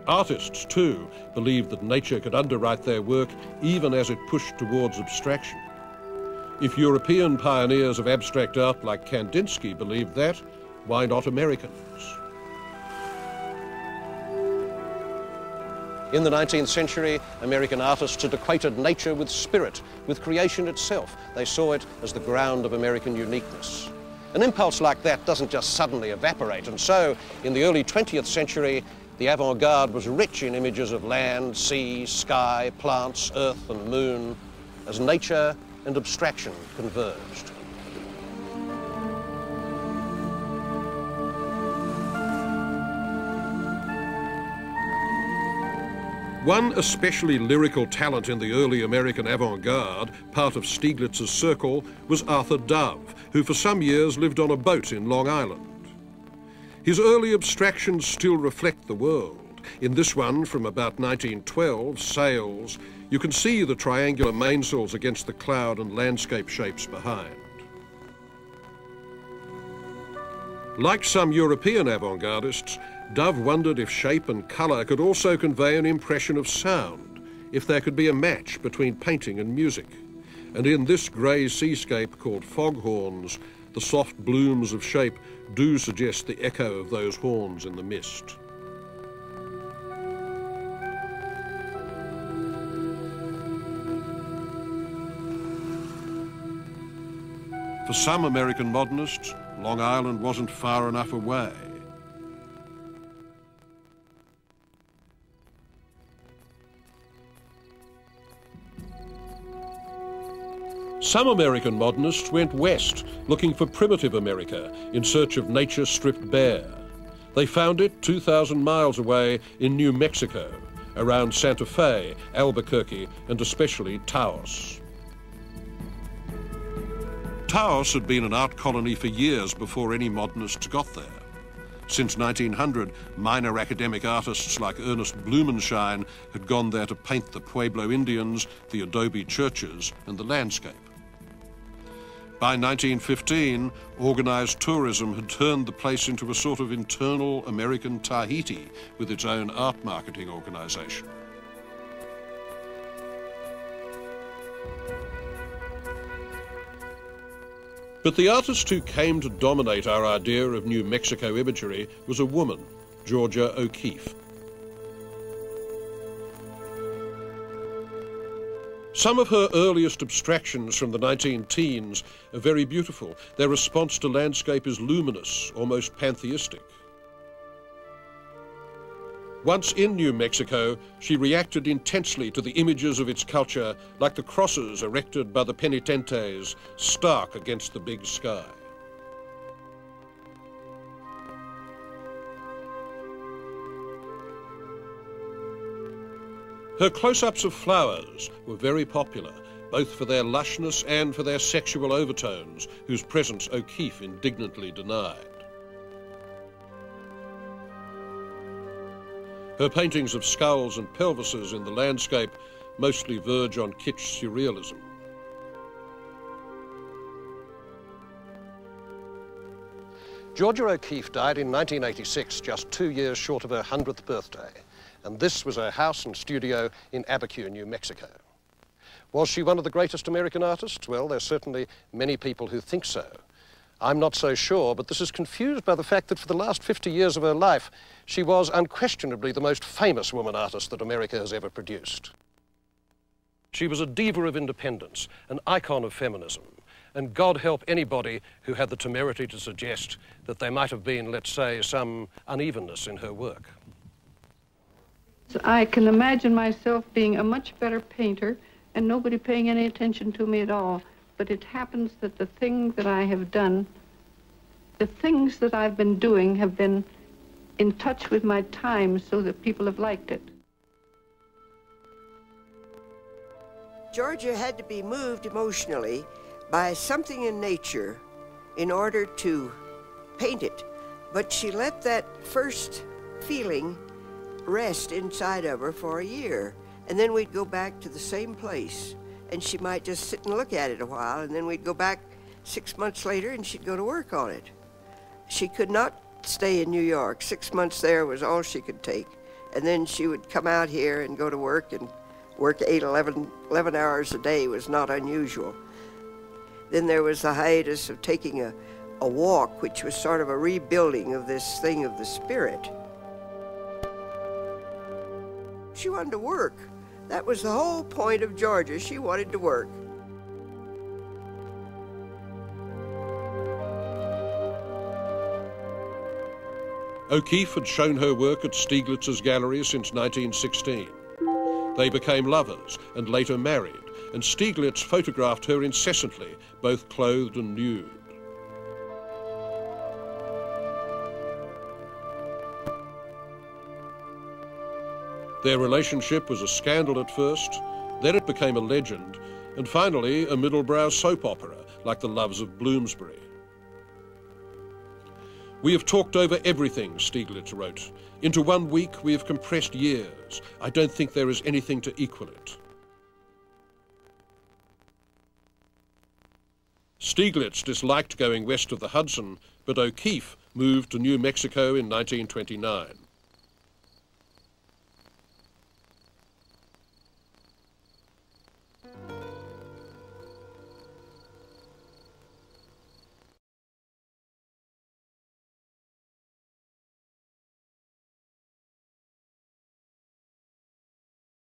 Artists, too, believed that nature could underwrite their work even as it pushed towards abstraction. If European pioneers of abstract art like Kandinsky believed that, why not Americans? In the 19th century, American artists had equated nature with spirit, with creation itself. They saw it as the ground of American uniqueness. An impulse like that doesn't just suddenly evaporate, and so, in the early 20th century, the avant-garde was rich in images of land, sea, sky, plants, earth and moon, as nature and abstraction converged. One especially lyrical talent in the early American avant-garde, part of Stieglitz's circle, was Arthur Dove, who for some years lived on a boat in Long Island. His early abstractions still reflect the world. In this one, from about 1912, Sails, you can see the triangular mainsails against the cloud and landscape shapes behind. Like some European avant-gardists, Dove wondered if shape and colour could also convey an impression of sound, if there could be a match between painting and music. And in this grey seascape called foghorns, the soft blooms of shape do suggest the echo of those horns in the mist. For some American modernists, Long Island wasn't far enough away. Some American modernists went west, looking for primitive America, in search of nature stripped bare. They found it 2,000 miles away in New Mexico, around Santa Fe, Albuquerque, and especially Taos. Taos had been an art colony for years before any modernists got there. Since 1900, minor academic artists like Ernest Blumenschein had gone there to paint the Pueblo Indians, the adobe churches, and the landscape. By 1915, organized tourism had turned the place into a sort of internal American Tahiti with its own art marketing organization. But the artist who came to dominate our idea of New Mexico imagery was a woman, Georgia O'Keeffe. Some of her earliest abstractions from the 19-teens are very beautiful. Their response to landscape is luminous, almost pantheistic. Once in New Mexico, she reacted intensely to the images of its culture, like the crosses erected by the penitentes, stark against the big sky. Her close-ups of flowers were very popular, both for their lushness and for their sexual overtones, whose presence O'Keeffe indignantly denied. Her paintings of skulls and pelvises in the landscape mostly verge on kitsch surrealism. Georgia O'Keeffe died in 1986, just 2 years short of her 100th birthday. And this was her house and studio in Abiquiu, New Mexico. Was she one of the greatest American artists? Well, there's certainly many people who think so. I'm not so sure, but this is confused by the fact that for the last 50 years of her life, she was unquestionably the most famous woman artist that America has ever produced. She was a diva of independence, an icon of feminism, and God help anybody who had the temerity to suggest that there might have been, let's say, some unevenness in her work. I can imagine myself being a much better painter and nobody paying any attention to me at all. But it happens that the things that I have done, the things that I've been doing have been in touch with my time so that people have liked it. Georgia had to be moved emotionally by something in nature in order to paint it. But she let that first feeling rest inside of her for a year, and then we'd go back to the same place, and she might just sit and look at it a while, and then we'd go back 6 months later and she'd go to work on it. She could not stay in New York. 6 months there was all she could take, And then she would come out here and go to work, and work 11 hours a day was not unusual. Then there was the hiatus of taking a walk, which was sort of a rebuilding of this thing of the spirit. She wanted to work. That was the whole point of Georgia. She wanted to work. O'Keeffe had shown her work at Stieglitz's gallery since 1916. They became lovers and later married, and Stieglitz photographed her incessantly, both clothed and nude. Their relationship was a scandal at first, then it became a legend, and finally a middlebrow soap opera like The Loves of Bloomsbury. "We have talked over everything," Stieglitz wrote. "Into 1 week we have compressed years. I don't think there is anything to equal it." Stieglitz disliked going west of the Hudson, but O'Keeffe moved to New Mexico in 1929.